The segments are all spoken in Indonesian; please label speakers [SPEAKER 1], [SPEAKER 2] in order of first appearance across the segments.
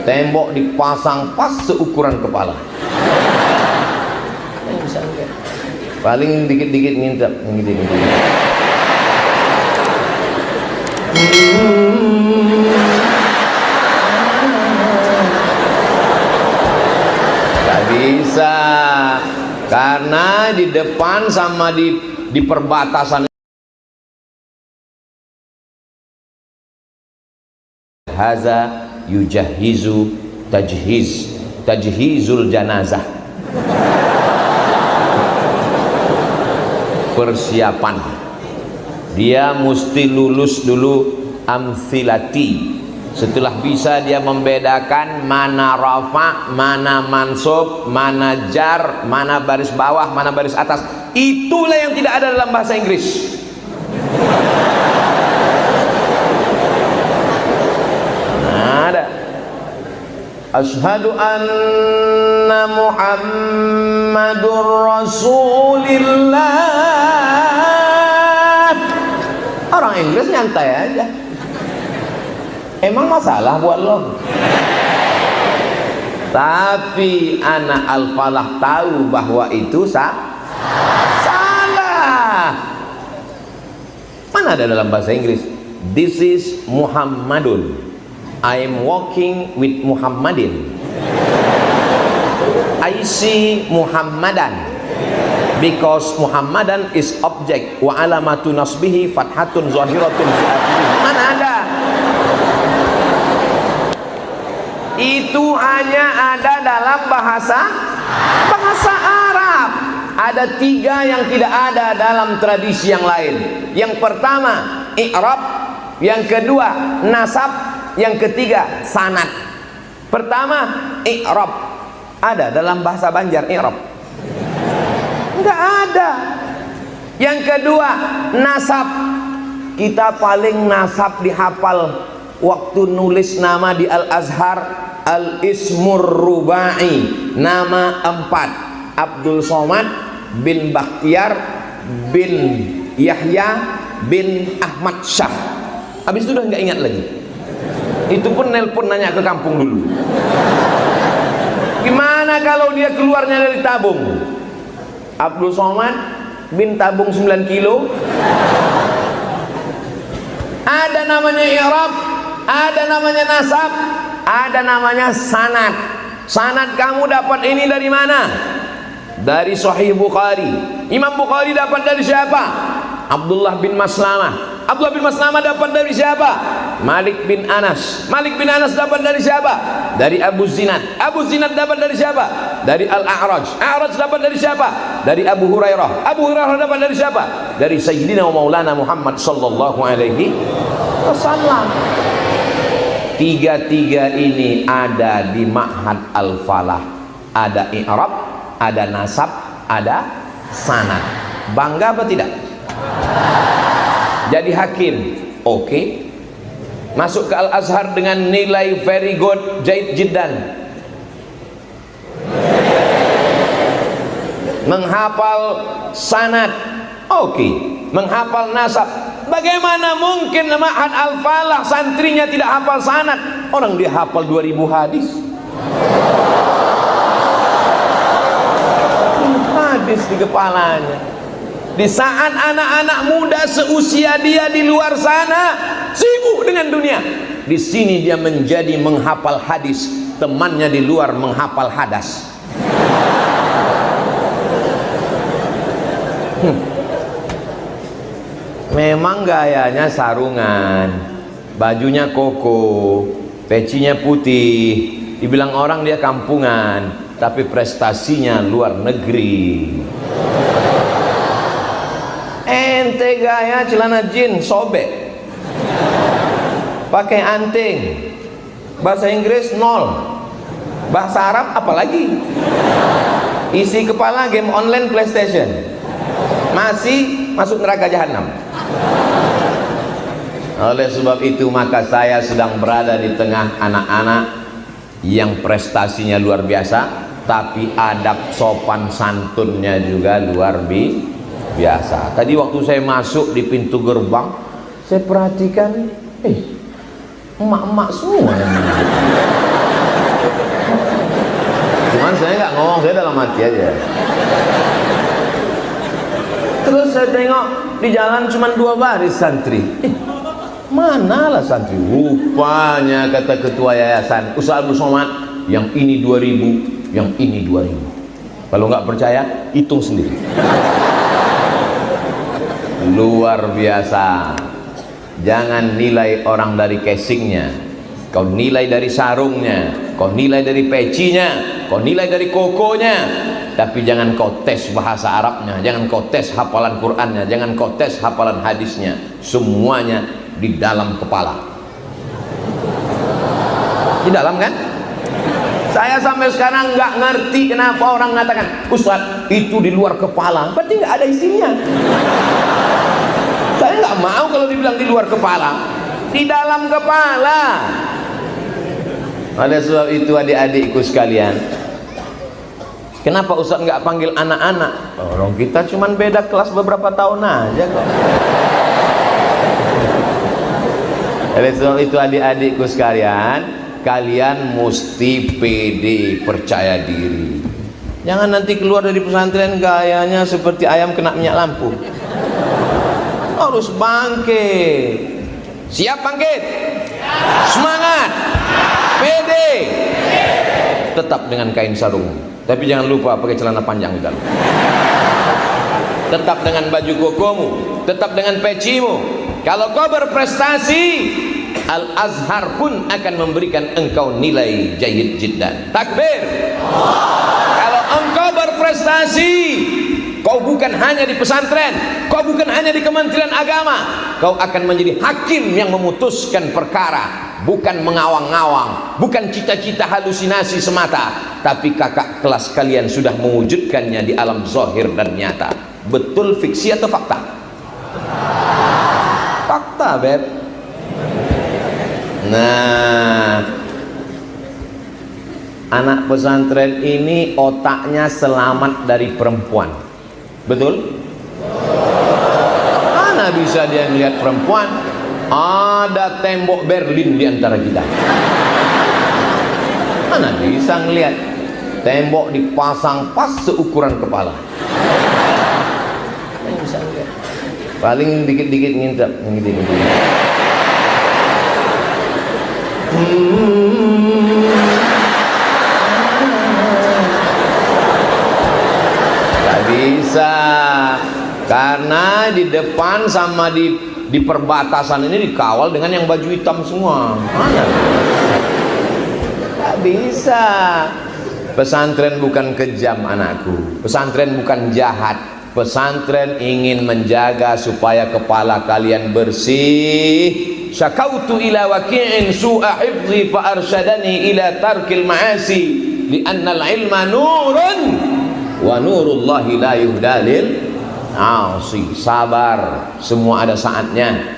[SPEAKER 1] tembok dipasang pas seukuran kepala. Bisa enggak? Paling dikit-dikit ngintip, ngintip. Gak bisa, karena di depan sama di perbatasan haza yujahizu tajhizul janazah, persiapan. Dia mesti lulus dulu amthilati. Setelah bisa dia membedakan mana rafa, mana mansub, mana jar, mana baris bawah, mana baris atas. Itulah yang tidak ada dalam bahasa Inggris. Ada. Asyhadu anna Muhammadur Rasulillah. Orang Inggris nyantai aja. Emang masalah buat lo? Tapi anak Al-Falah tahu bahwa itu salah. Mana ada dalam bahasa Inggris? This is Muhammadun. I am walking with Muhammadin. I see Muhammadan. Because Muhammadan is object wa alamatu nasbihi fathatun zahiratun fi akhirih. Mana ada? Itu hanya ada dalam bahasa Arab. Ada 3 yang tidak ada dalam tradisi yang lain. Yang pertama i'rab, yang kedua nasab, yang ketiga sanad. Pertama i'rab, ada dalam bahasa Banjar i'rab? Enggak ada. Yang kedua nasab, kita paling nasab dihafal waktu nulis nama di Al-Azhar, Al-Ismur Rubai, nama 4, Abdul Somad bin Bakhtiar bin Yahya bin Ahmad Syah. Habis itu udah nggak ingat lagi. Itu pun nelpon nanya ke kampung dulu. Gimana kalau dia keluarnya dari tabung? Abdul Somad bin tabung 9 kilo. Ada namanya i'rab, ada namanya nasab, ada namanya sanad. Sanad kamu dapat ini dari mana? Dari Sahih Bukhari. Imam Bukhari dapat dari siapa? Abdullah bin Maslamah. Abdullah bin Maslamah dapat dari siapa? Malik bin Anas. Malik bin Anas dapat dari siapa? Dari Abu Zinad. Abu Zinad dapat dari siapa? Dari Al-A'raj. A'raj dapat dari siapa? Dari Abu Hurairah. Abu Hurairah dapat dari siapa? Dari Sayyidina wa Maulana Muhammad sallallahu alaihi wasallam. 3 ini ada di Ma'had Al-Falah. Ada i'rab, ada nasab, ada sanad. Bangga apa tidak? Jadi hakim, oke. Masuk ke Al-Azhar dengan nilai very good, jaid jiddan. Menghafal sanad, oke. Menghafal nasab. Bagaimana mungkin Ma'had Al-Falah santrinya tidak hafal sanad? Orang dia hafal 2000 hadis. Hadis di kepalanya. Di saat anak-anak muda seusia dia di luar sana sibuk dengan dunia, di sini dia menjadi menghafal hadis, temannya di luar menghafal hadas. Memang gayanya sarungan, bajunya koko, pecinya putih, dibilang orang dia kampungan, tapi prestasinya luar negeri. Ente gaya celana jeans sobek, pakai anting, bahasa Inggris 0, bahasa Arab apalagi, isi kepala game online PlayStation, masih masuk neraka jahanam. Oleh sebab itu maka saya sedang berada di tengah anak-anak yang prestasinya luar biasa, tapi adab sopan santunnya juga luar biasa. Tadi waktu saya masuk di pintu gerbang, saya perhatikan, emak-emak semua yang Cuman saya nggak ngomong, saya dalam hati aja. Terus saya tengok di jalan cuma 2 baris santri. Manalah santri? Rupanya kata ketua yayasan Ustaz Abdul Somad, yang ini 2000, yang ini 2000. Kalau nggak percaya, hitung sendiri. Luar biasa. Jangan nilai orang dari casingnya, kau nilai dari sarungnya, kau nilai dari pecinya, kau nilai dari kokonya. Tapi jangan kau tes bahasa Arabnya, jangan kau tes hafalan Qur'annya, jangan kau tes hafalan hadisnya. Semuanya di dalam kepala. Di dalam kan? Saya sampai sekarang nggak ngerti kenapa orang mengatakan, Ustaz itu di luar kepala, berarti nggak ada isinya. Saya nggak mau kalau dibilang di luar kepala, di dalam kepala. Oleh sebab itu adik-adikku sekalian, kenapa Ustaz nggak panggil anak-anak? Orang kita cuma beda kelas beberapa tahun aja kok. Oleh sebab itu adik-adikku sekalian, kalian mesti pede, percaya diri. Jangan nanti keluar dari pesantren gayanya seperti ayam kena minyak lampu. Harus bangkit. Siap bangkit? Semangat. Pede. Tetap dengan kain sarung, tapi jangan lupa pakai celana panjang di dalam. Tetap dengan baju kokomu, tetap dengan pecimu. Kalau kau berprestasi, Al-Azhar pun akan memberikan engkau nilai jayyid jiddan. Takbir. Kalau engkau berprestasi, kau bukan hanya di pesantren, kau bukan hanya di Kementerian Agama, kau akan menjadi hakim yang memutuskan perkara, bukan mengawang-awang, bukan cita-cita halusinasi semata, tapi kakak kelas kalian sudah mewujudkannya di alam zahir dan nyata. Betul fiksi atau fakta? Fakta, Beb. Nah, anak pesantren ini otaknya selamat dari perempuan. Betul? Mana bisa dia melihat perempuan? Ada tembok Berlin di antara kita. Mana bisa ngelihat? Tembok dipasang pas seukuran kepala. Mana bisa ngelihat? Paling dikit-dikit ngintip, ngintip. Gak bisa, karena di depan sama di perbatasan ini dikawal dengan yang baju hitam semua. Mana? Gak bisa. Pesantren bukan kejam anakku, pesantren bukan jahat. Pesantren ingin menjaga supaya kepala kalian bersih. Syakautu ila waqi'in su'a hifzi fa arsyadani ila tarkil ma'asi li'anna al-ilma nurun wa nurullahi la yuhdalil asi. Sabar, semua ada saatnya.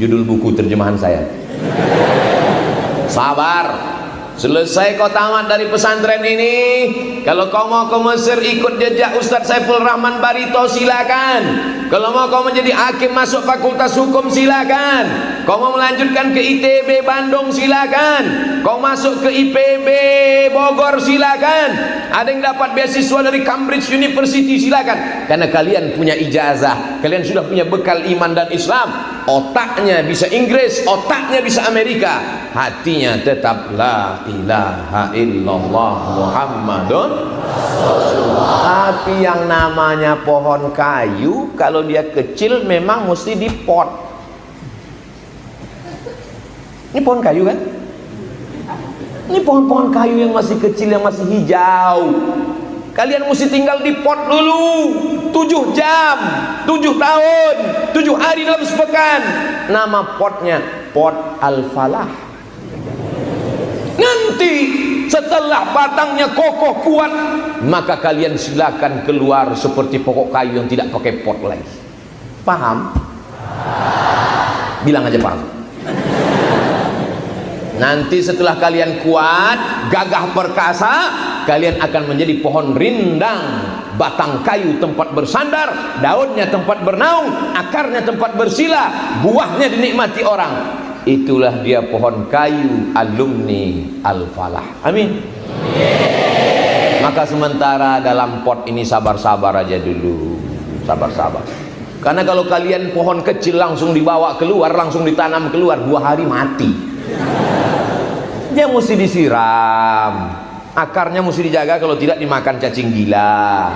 [SPEAKER 1] Judul buku terjemahan saya. Sabar. Selesai kau tamat dari pesantren ini, kalau kau mau ke Mesir ikut jejak Ustadz Saiful Rahman Barito, silakan. Kalau mau kau menjadi hakim masuk fakultas hukum, silakan. Kau mau melanjutkan ke ITB Bandung, silakan. Kau masuk ke IPB Bogor, silakan. Ada yang dapat beasiswa dari Cambridge University, silakan. Karena kalian punya ijazah, kalian sudah punya bekal iman dan Islam. Otaknya bisa Inggris, otaknya bisa Amerika, hatinya tetap la ilaha illallah Muhammadun Rasulullah. Tapi yang namanya pohon kayu, kalau dia kecil memang mesti dipot. Ini pohon kayu kan? Ini pohon-pohon kayu yang masih kecil, yang masih hijau. Kalian mesti tinggal di pot dulu 7 jam, 7 tahun, 7 hari dalam sepekan. Nama potnya pot Al-Falah. Nanti setelah batangnya kokoh kuat, maka kalian silakan keluar seperti pokok kayu yang tidak pakai pot lagi. Paham? Bilang aja paham. Nanti setelah kalian kuat, gagah perkasa, kalian akan menjadi pohon rindang, batang kayu tempat bersandar, daunnya tempat bernaung, akarnya tempat bersila, buahnya dinikmati orang. itulah dia pohon kayu alumni Al-Falah. Amin. Maka sementara dalam pot ini sabar-sabar aja dulu, sabar-sabar. Karena kalau kalian pohon kecil langsung dibawa keluar, langsung ditanam keluar, 2 hari mati. Dia mesti disiram, akarnya mesti dijaga, kalau tidak dimakan cacing gila.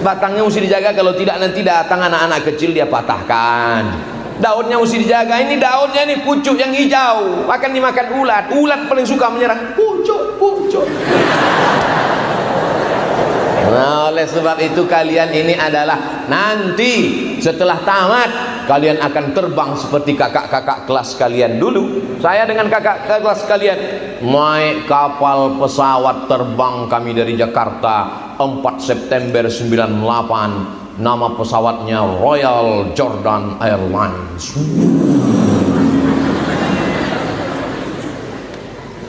[SPEAKER 1] Batangnya mesti dijaga, kalau tidak nanti datang anak-anak kecil dia patahkan. Daunnya mesti dijaga, ini daunnya ini pucuk yang hijau, akan dimakan ulat. Ulat paling suka menyerang pucuk. Nah, oleh sebab itu kalian ini adalah nanti setelah tamat kalian akan terbang seperti kakak-kakak kelas kalian dulu. Saya dengan kakak kelas kalian naik kapal pesawat terbang kami dari Jakarta 4 September 98. Nama pesawatnya Royal Jordan Airlines.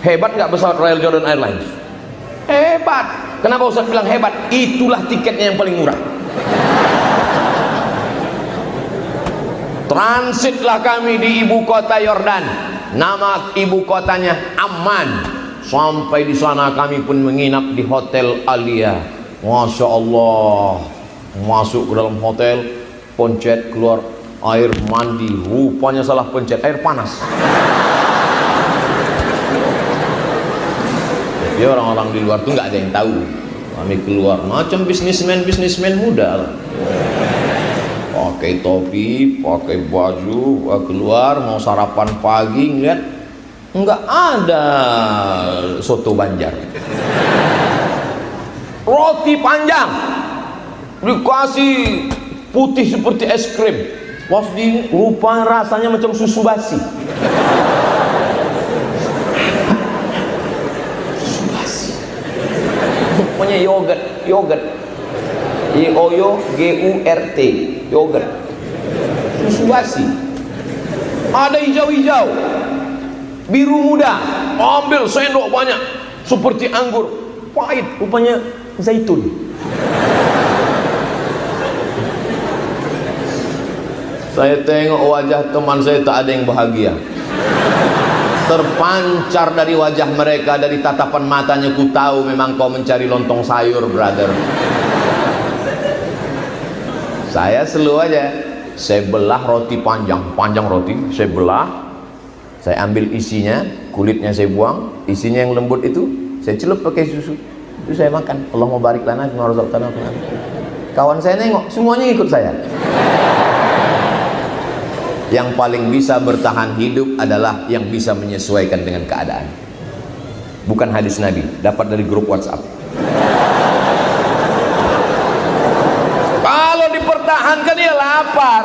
[SPEAKER 1] Hebat nggak pesawat Royal Jordan Airlines? Hebat. Kenapa Ustaz bilang hebat? Itulah tiketnya yang paling murah. Transitlah kami di ibu kota Yordan. Nama ibu kotanya Amman. Sampai di sana kami pun menginap di Hotel Alia. Masya Allah. Masuk ke dalam hotel, pencet keluar air mandi. Rupanya salah pencet, air panas. Jadi orang-orang di luar tuh nggak ada yang tahu. Kami keluar macam bisnismen muda. Pakai topi, pakai baju, keluar mau sarapan pagi, ngeliat nggak ada soto Banjar. Roti panjang dikasih putih seperti es krim. Pas di rupa rasanya macam susu basi. Pokoknya yogurt, YOGURT, yogurt, susu basi. Ada hijau-hijau, biru muda, ambil sendok banyak, seperti anggur, pahit, rupanya zaitun. Saya tengok wajah teman saya, tak ada yang bahagia. Terpancar dari wajah mereka, dari tatapan matanya, ku tahu memang kau mencari lontong sayur, brother. Saya slow aja, saya belah roti panjang roti, saya belah, saya ambil isinya, kulitnya saya buang, isinya yang lembut itu saya celup pakai susu, itu saya makan. Allahumma barik lana fima razaqtana. Kawan saya nengok, semuanya ikut saya. Yang paling bisa bertahan hidup adalah yang bisa menyesuaikan dengan keadaan. Bukan hadis Nabi, dapat dari grup WhatsApp. Kalau dipertahankan dia lapar,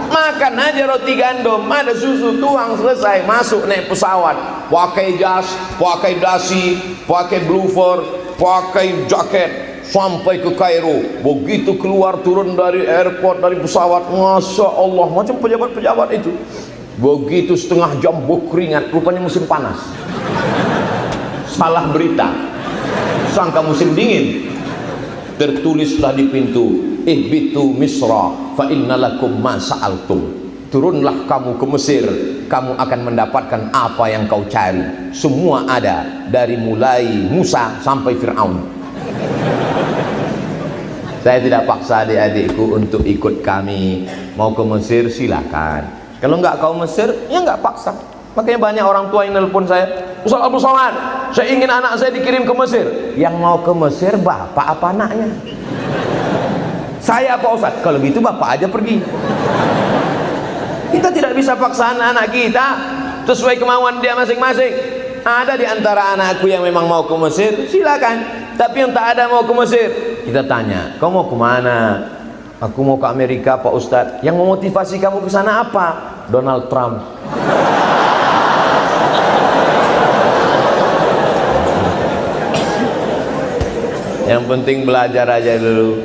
[SPEAKER 1] makan aja roti gandum, ada susu, tuang, selesai, masuk naik pesawat, pakai jas, pakai dasi, pakai blooper, pakai jaket, sampai ke Kairo. Begitu keluar turun dari airport, dari pesawat, Masya Allah, macam pejabat-pejabat itu. Begitu setengah jam berkeringat, rupanya musim panas. Salah berita, sangka musim dingin. Tertulislah di pintu, ihbitu Misra fa innalakum ma sa'altum. Turunlah kamu ke Mesir, kamu akan mendapatkan apa yang kau cari. Semua ada, dari mulai Musa sampai Fir'aun. Saya tidak paksa adik-adikku untuk ikut kami. Mau ke Mesir silakan. Kalau enggak kau Mesir, ya enggak paksa. Makanya banyak orang tua yang nelpon saya, Ustaz Abdul Somad, saya ingin anak saya dikirim ke Mesir. Yang mau ke Mesir bapak apa anaknya? Saya apa Ustaz? Kalau gitu bapak aja pergi. Kita tidak bisa paksa anak-anak kita sesuai kemauan dia masing-masing. Ada di antara anakku yang memang mau ke Mesir, silakan. Tapi yang tak ada mau ke Mesir, kita tanya, kau mau kemana? Aku mau ke Amerika Pak Ustadz. Yang memotivasi kamu ke sana apa? Donald Trump. Yang penting belajar aja dulu.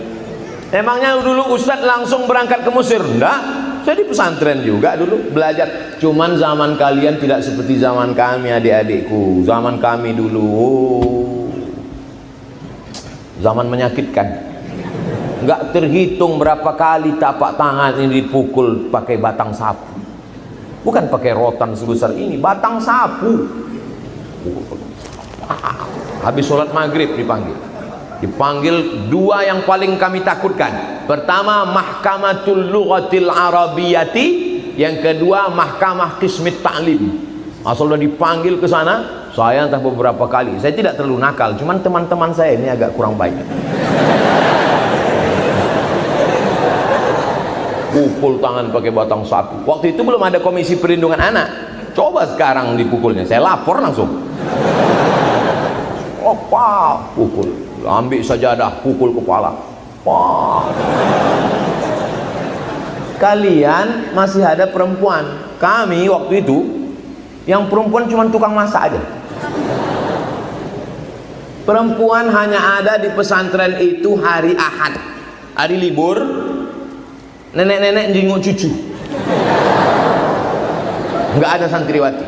[SPEAKER 1] Emangnya dulu Ustadz langsung berangkat ke Mesir? Enggak, saya di pesantren juga dulu belajar. Cuman zaman kalian tidak seperti zaman kami, adik-adikku. Zaman kami dulu zaman menyakitkan. Enggak terhitung berapa kali tapak tangan ini dipukul pakai batang sapu. Bukan pakai rotan sebesar ini, batang sapu. Habis sholat maghrib dipanggil dua yang paling kami takutkan. Pertama, Mahkamatul Lughatil Arabiyyati, yang kedua Mahkamah Qismit Ta'lim. Asal sudah dipanggil ke sana, saya entah beberapa kali. Saya tidak terlalu nakal, cuman teman-teman saya ini agak kurang baik. Pukul tangan pakai batang sapu. Waktu itu belum ada Komisi Perlindungan Anak. Coba sekarang dipukulnya, saya lapor langsung. Opa, pukul. Ambil sajadah, pukul kepala. Wah. Kalian masih ada perempuan. Kami waktu itu yang perempuan cuma tukang masak aja. Perempuan hanya ada di pesantren itu hari Ahad, hari libur. Nenek-nenek jenguk cucu. Enggak ada santriwati.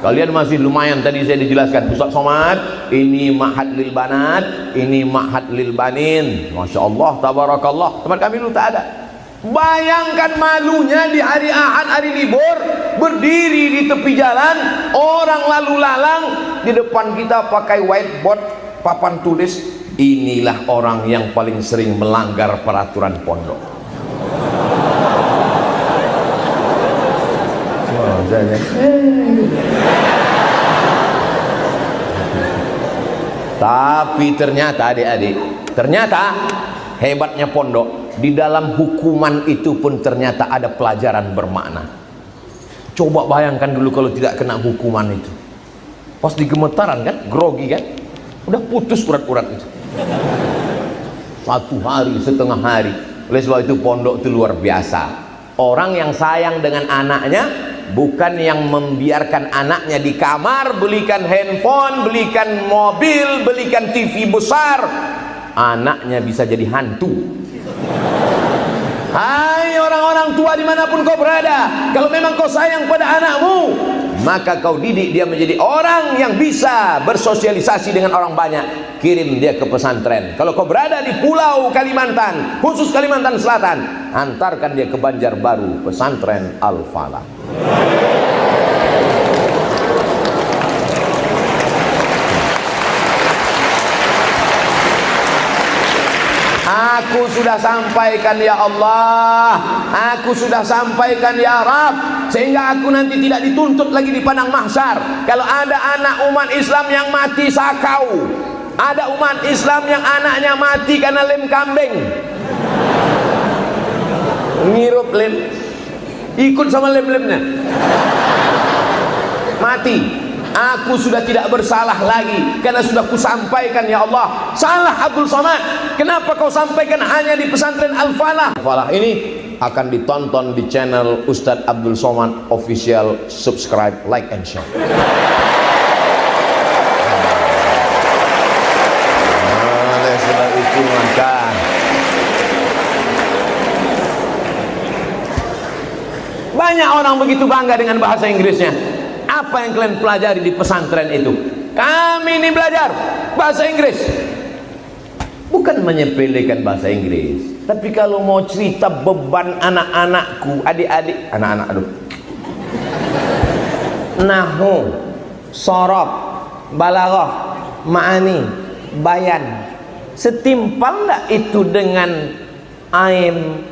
[SPEAKER 1] Kalian masih lumayan, tadi saya dijelaskan Ustaz Somad, ini ma'had lil banat, ini ma'had lil banin. Masya Allah, tabarakallah. Teman kami dulu tak ada. Bayangkan malunya di hari Ahad, hari libur, berdiri di tepi jalan, orang lalu lalang, di depan kita pakai whiteboard, papan tulis, inilah orang yang paling sering melanggar peraturan pondok. Tapi ternyata adik-adik, ternyata hebatnya pondok, di dalam hukuman itu pun ternyata ada pelajaran bermakna. Coba bayangkan dulu kalau tidak kena hukuman itu, pas digemetaran kan, grogi kan, udah putus urat-urat itu. 1 hari, setengah hari. Oleh sebab itu pondok itu luar biasa. Orang yang sayang dengan anaknya, bukan yang membiarkan anaknya di kamar, belikan handphone, belikan mobil, belikan TV besar, anaknya bisa jadi hantu. Hai orang-orang tua dimanapun kau berada, kalau memang kau sayang pada anakmu, maka kau didik dia menjadi orang yang bisa bersosialisasi dengan orang banyak. Kirim dia ke pesantren. Kalau kau berada di pulau Kalimantan, khusus Kalimantan Selatan, antarkan dia ke Banjarbaru, pesantren Al-Falah. Aku sudah sampaikan ya Allah, aku sudah sampaikan ya Rabb, sehingga aku nanti tidak dituntut lagi di padang mahsyar. Kalau ada anak umat Islam yang mati sakau, ada umat Islam yang anaknya mati karena lem kambing, ngirup lem, ikut sama lem-lemnya, mati. Aku sudah tidak bersalah lagi karena sudah kusampaikan ya Allah. Salah Abdul Somad, kenapa kau sampaikan hanya di pesantren Al-Falah? Al-Falah ini akan ditonton di channel Ustadz Abdul Somad Official. Subscribe, like, and share. Oleh sebab itu maka banyak orang begitu bangga dengan bahasa Inggrisnya. Apa yang kalian pelajari di pesantren itu? Kami ini belajar bahasa Inggris, bukan menyepelekan bahasa Inggris, tapi kalau mau cerita beban anak-anakku, adik-adik, anak-anak, aduh, nahwu, sorob, balaghah, ma'ani, bayan, setimpal enggak itu dengan I'm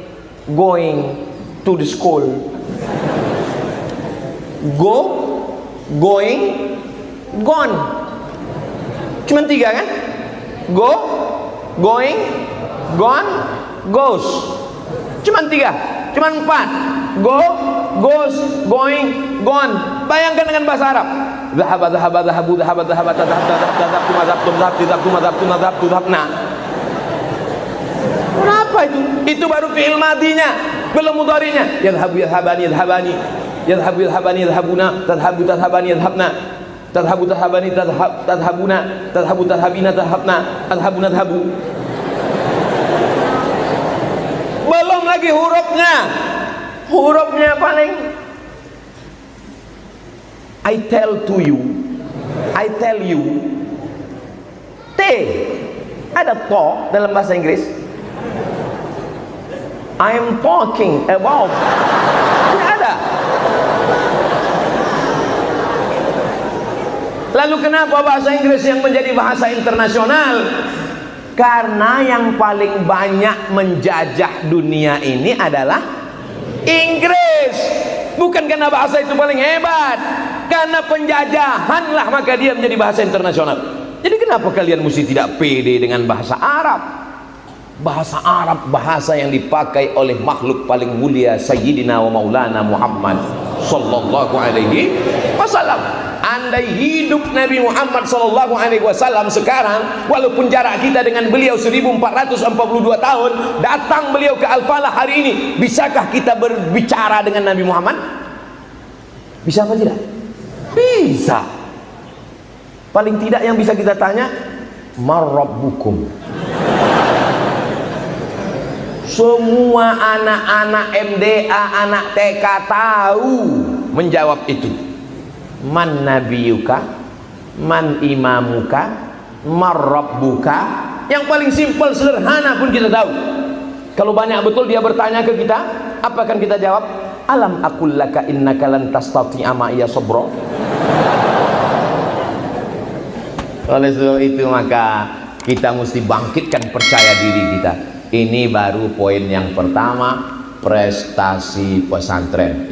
[SPEAKER 1] going to the school? Go, going, gone. Cuma 3 kan? Go, going, gone, goes. Cuma 3, cuma 4. Go, goes, going, gone. Bayangkan dengan bahasa Arab. Dhahaba, dhahaba, dhahabu, dhahaba, dhahaba, tadhab, tadhab, tadhabtu, madhabtu, madhabtu, madhabtu, madhabtu, madhabtu, madhabna. Kenapa itu? Itu baru fi'il madinya, belum mudhari'nya. Yadhabu, yadhabani, yadhabani. Yadhabu, yadhabani, yadhabuna. Tadhabu, tadhabani, yadhabna. Tadhabu, tadhabani, tadhabuna. Tadhabu, tadhabina, tadhabna. Tadhabu, nadhabu. Belum lagi hurufnya. Hurufnya paling I tell to you, I tell you. T. Ada to dalam bahasa Inggris. I am talking about. Tidak ada. Lalu kenapa bahasa Inggris yang menjadi bahasa internasional? Karena yang paling banyak menjajah dunia ini adalah Inggris. Bukan karena bahasa itu paling hebat, karena penjajahanlah maka dia menjadi bahasa internasional. Jadi kenapa kalian mesti tidak pede dengan bahasa Arab? Bahasa Arab bahasa yang dipakai oleh makhluk paling mulia Sayyidina wa Maulana Muhammad sallallahu alaihi wasallam. Andai hidup Nabi Muhammad sallallahu alaihi wasallam sekarang, walaupun jarak kita dengan beliau 1442 tahun, datang beliau ke Al-Falah hari ini, bisakah kita berbicara dengan Nabi Muhammad? Bisa apa tidak? Bisa. Paling tidak yang bisa kita tanya, "Man rabbukum?" Semua anak-anak MDA, anak TK tahu menjawab itu. Man nabiyuka, man imamuka, man rabbuka. Yang paling simpel sederhana pun kita tahu. Kalau banyak betul dia bertanya ke kita, apa akan kita jawab? Alam aqul laka innaka lan tastati'a ma'iya sabra. Oleh sebab itu maka kita mesti bangkitkan percaya diri kita. Ini baru poin yang pertama, prestasi pesantren.